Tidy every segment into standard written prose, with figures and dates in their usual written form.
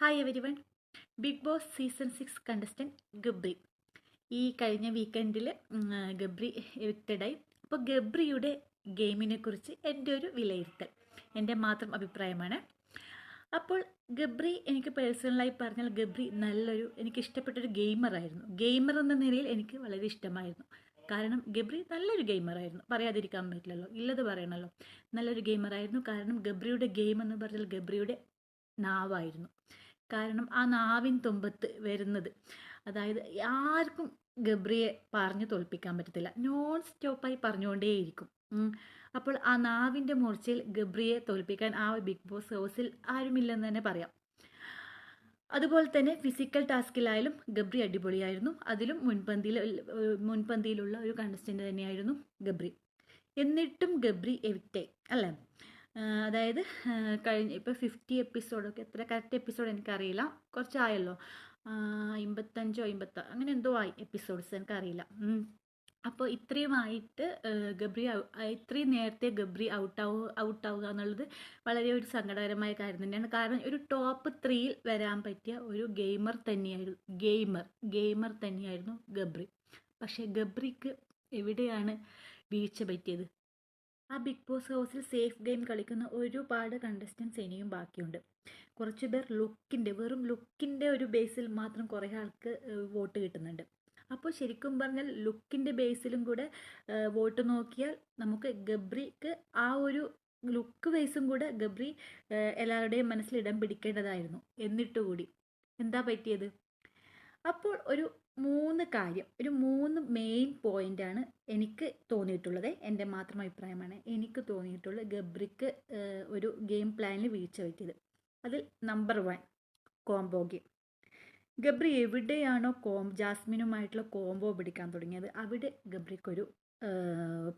Hi everyone. Bigg Boss season 6 contestant Gabri ഈ കഴിഞ്ഞ വീക്കെൻഡിൽ ഗബ്രി എവിക്റ്റഡായി. അപ്പോൾ ഗബ്രിയുടെ ഗെയിമിനെ കുറിച്ച് എൻ്റെ ഒരു വിലയിരുത്തൽ, എൻ്റെ മാത്രം അഭിപ്രായമാണ്. അപ്പോൾ ഗബ്രി, എനിക്ക് പേഴ്സണലായി പറഞ്ഞാൽ ഗബ്രി എനിക്കിഷ്ടപ്പെട്ടൊരു ഗെയിമറായിരുന്നു. ഗെയിമർ എന്ന നിലയിൽ എനിക്ക് വളരെ ഇഷ്ടമായിരുന്നു. കാരണം ഗബ്രി നല്ലൊരു ഗെയിമറായിരുന്നു, പറയാതിരിക്കാൻ പറ്റില്ലല്ലോ, ഇല്ലത് പറയണമല്ലോ. നല്ലൊരു ഗെയിമറായിരുന്നു. കാരണം ഗബ്രിയുടെ ഗെയിം എന്ന് പറഞ്ഞാൽ ഗബ്രിയുടെ നാവായിരുന്നു. കാരണം ആ നാവിൻ തുമ്പത്ത് വരുന്നത്, അതായത് ആർക്കും ഗബ്രിയെ പറഞ്ഞു തോൽപ്പിക്കാൻ പറ്റത്തില്ല. നോൺ സ്റ്റോപ്പായി പറഞ്ഞുകൊണ്ടേയിരിക്കും. അപ്പോൾ ആ നാവിൻ്റെ മൂർച്ചയിൽ ഗബ്രിയെ തോൽപ്പിക്കാൻ ആ ബിഗ് ബോസ് ഹൗസിൽ ആരുമില്ലെന്ന് തന്നെ പറയാം. അതുപോലെ തന്നെ ഫിസിക്കൽ ടാസ്കിലായാലും ഗബ്രി അടിപൊളിയായിരുന്നു. അതിലും മുൻപന്തിയിലുള്ള ഒരു കണ്ടസ്റ്റൻ്റ് തന്നെയായിരുന്നു ഗബ്രി. എന്നിട്ടും ഗബ്രി എവിക്റ്റായി അല്ലേ? അതായത് ഇപ്പോൾ 50 എപ്പിസോഡൊക്കെ, എത്ര കറക്റ്റ് എപ്പിസോഡ് എനിക്കറിയില്ല, കുറച്ചായല്ലോ, 55 56 അങ്ങനെ എന്തോ ആയി എപ്പിസോഡ്സ്, എനിക്കറിയില്ല. അപ്പോൾ ഇത്രയുമായിട്ട് ഇത്രയും നേരത്തെ ഗബ്രി ഔട്ടാവുക എന്നുള്ളത് വളരെ ഒരു സങ്കടകരമായ കാര്യം തന്നെയാണ്. കാരണം ഒരു ടോപ്പ് 3യിൽ വരാൻ പറ്റിയ ഒരു ഗെയിമർ തന്നെയായിരുന്നു ഗബ്രി. പക്ഷേ ഗബ്രിക്ക് എവിടെയാണ് വീഴ്ച പറ്റിയത്? ആ ബിഗ് ബോസ് ഹൗസിൽ സേഫ് ഗെയിം കളിക്കുന്ന ഒരുപാട് കണ്ടസ്റ്റൻസ് ഇനിയും ബാക്കിയുണ്ട്. കുറച്ച് പേർ വെറും ലുക്കിൻ്റെ ഒരു ബേസിൽ മാത്രം കുറേ ആൾക്ക് വോട്ട് കിട്ടുന്നുണ്ട്. അപ്പോൾ ശരിക്കും പറഞ്ഞാൽ ലുക്കിൻ്റെ ബേസിലും കൂടെ വോട്ട് നോക്കിയാൽ നമുക്ക് ഗബ്രിക്ക് ആ ഒരു ലുക്ക് ബേസും കൂടെ ഗബ്രി എല്ലാവരുടെയും മനസ്സിൽ ഇടം പിടിക്കേണ്ടതായിരുന്നു. എന്നിട്ടുകൂടി എന്താ പറ്റിയത്? അപ്പോൾ ഒരു 3 മെയിൻ പോയിൻ്റാണ് എനിക്ക് തോന്നിയിട്ടുള്ളത്. എൻ്റെ മാത്രം അഭിപ്രായമാണ്. എനിക്ക് തോന്നിയിട്ടുള്ളത് ഗബ്രിക്ക് ഒരു ഗെയിം പ്ലാനിൽ വീഴ്ച പറ്റിയത്. അതിൽ നമ്പർ 1, കോംബോ ഗെയിം. ഗബ്രി എവിടെയാണോ ജാസ്മിനുമായിട്ടുള്ള കോംബോ പിടിക്കാൻ തുടങ്ങിയത്, അവിടെ ഗബ്രിക്കൊരു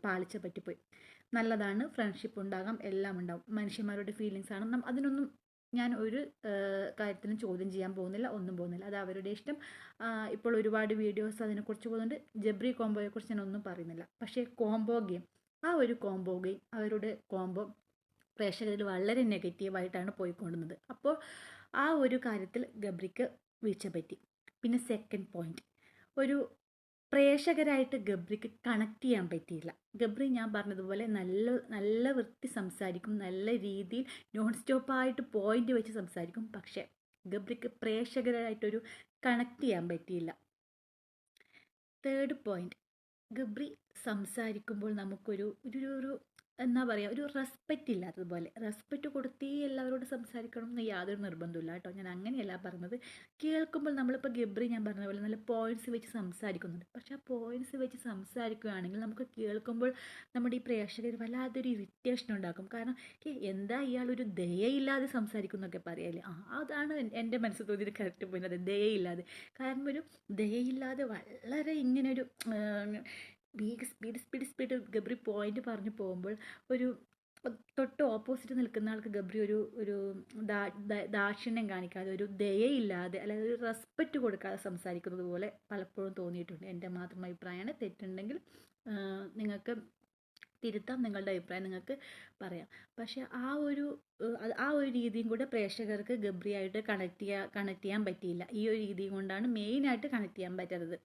പാളിച്ച പറ്റിപ്പോയി. നല്ലതാണ്, ഫ്രണ്ട്ഷിപ്പ് ഉണ്ടാകാം, എല്ലാം ഉണ്ടാകും, മനുഷ്യന്മാരുടെ ഫീലിങ്സ് ആണ്. അതിനൊന്നും ഞാൻ ഒരു കാര്യത്തിനും ചോദ്യം ചെയ്യാൻ പോകുന്നില്ല, ഒന്നും പോകുന്നില്ല, അത് അവരുടെ ഇഷ്ടം. ഇപ്പോൾ ഒരുപാട് വീഡിയോസ് അതിനെക്കുറിച്ച് പോകുന്നുണ്ട്. ജബ്രി കോംബോയെക്കുറിച്ച് ഞാൻ ഒന്നും പറയുന്നില്ല. പക്ഷേ കോംബോ ഗെയിം, അവരുടെ കോംബോ പ്രേക്ഷകരിൽ വളരെ നെഗറ്റീവായിട്ടാണ് പോയിക്കൊണ്ടുന്നത്. അപ്പോൾ ആ ഒരു കാര്യത്തിൽ ഗബ്രിക്ക് വീഴ്ച പറ്റി. പിന്നെ സെക്കൻഡ് പോയിന്റ്, ഒരു പ്രേക്ഷകരായിട്ട് ഗബ്രിക്ക് കണക്ട് ചെയ്യാൻ പറ്റിയില്ല. ഗബ്രി ഞാൻ പറഞ്ഞതുപോലെ നല്ല വൃത്തി സംസാരിക്കും, നല്ല രീതിയിൽ നോൺ സ്റ്റോപ്പായിട്ട് പോയിന്റ് വെച്ച് സംസാരിക്കും. പക്ഷേ ഗബ്രിക്ക് പ്രേക്ഷകരായിട്ടൊരു കണക്ട് ചെയ്യാൻ പറ്റിയില്ല. തേർഡ് പോയിന്റ്, ഗബ്രി സംസാരിക്കുമ്പോൾ നമുക്കൊരു എന്താ പറയുക, ഒരു റെസ്പെക്റ്റ് ഇല്ലാത്തതുപോലെ. റെസ്പെക്റ്റ് കൊടുത്തേ എല്ലാവരോടും സംസാരിക്കണം എന്ന് യാതൊരു നിർബന്ധമില്ല കേട്ടോ, ഞാൻ അങ്ങനെയല്ല പറഞ്ഞത്. കേൾക്കുമ്പോൾ നമ്മളിപ്പോൾ ഗബ്രി ഞാൻ പറഞ്ഞ പോലെ നല്ല പോയിന്റ്സ് വെച്ച് സംസാരിക്കുന്നുണ്ട്. പക്ഷെ ആ പോയിന്റ്സ് വെച്ച് സംസാരിക്കുകയാണെങ്കിൽ നമുക്ക് കേൾക്കുമ്പോൾ നമ്മുടെ ഈ പ്രേക്ഷകർ വല്ലാതൊരു ഇറിറ്റേഷൻ ഉണ്ടാക്കും. കാരണം എന്താ ഇയാളൊരു ദയയില്ലാതെ സംസാരിക്കുന്നൊക്കെ പറയല്ലേ, അതാണ് എൻ്റെ മനസ്സിൽ തോന്നിയൊരു കറക്റ്റ് പോയിന്റ്. അത് ദയയില്ലാതെ. കാരണം ഒരു ദയയില്ലാതെ വളരെ ഇങ്ങനൊരു സ്പീഡ് ഗബ്രി പോയിന്റ് പറഞ്ഞു പോകുമ്പോൾ ഒരു തൊട്ട് ഓപ്പോസിറ്റ് നിൽക്കുന്ന ആൾക്ക് ഗബ്രി ഒരു ദാക്ഷിണ്യം കാണിക്കാതെ, ഒരു ദയയില്ലാതെ, അല്ലെങ്കിൽ ഒരു റെസ്പെക്റ്റ് കൊടുക്കാതെ സംസാരിക്കുന്നത് പോലെ പലപ്പോഴും തോന്നിയിട്ടുണ്ട്. എൻ്റെ മാത്രം അഭിപ്രായമാണ്. തെറ്റുണ്ടെങ്കിൽ നിങ്ങൾക്ക് തിരുത്താം, നിങ്ങളുടെ അഭിപ്രായം നിങ്ങൾക്ക് പറയാം. പക്ഷേ ആ ഒരു രീതിയും കൂടെ പ്രേക്ഷകർക്ക് ഗബ്രിയായിട്ട് കണക്ട് ചെയ്യാൻ പറ്റിയില്ല. ഈ ഒരു രീതിയും കൊണ്ടാണ് മെയിനായിട്ട് കണക്ട് ചെയ്യാൻ പറ്റാത്തത്.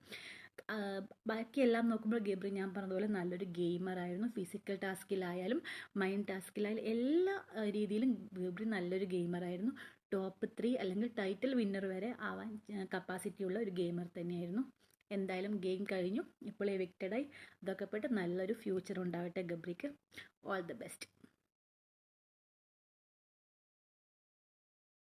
ബാക്കിയെല്ലാം നോക്കുമ്പോൾ ഗബ്രി ഞാൻ പറഞ്ഞതുപോലെ നല്ലൊരു ഗെയിമറായിരുന്നു. ഫിസിക്കൽ ടാസ്കിലായാലും മൈൻഡ് ടാസ്കിലായാലും എല്ലാ രീതിയിലും ഗബ്രി നല്ലൊരു ഗെയിമറായിരുന്നു. ടോപ്പ് 3 അല്ലെങ്കിൽ ടൈറ്റിൽ വിന്നർ വരെ ആവാൻ കപ്പാസിറ്റിയുള്ള ഒരു ഗെയിമർ തന്നെയായിരുന്നു. എന്തായാലും ഗെയിം കഴിഞ്ഞു, ഇപ്പോൾ എവിക്റ്റഡായി. അതൊക്കെ പെട്ട് നല്ലൊരു ഫ്യൂച്ചർ ഉണ്ടാവട്ടെ ഗബ്രിക്ക്. All the best.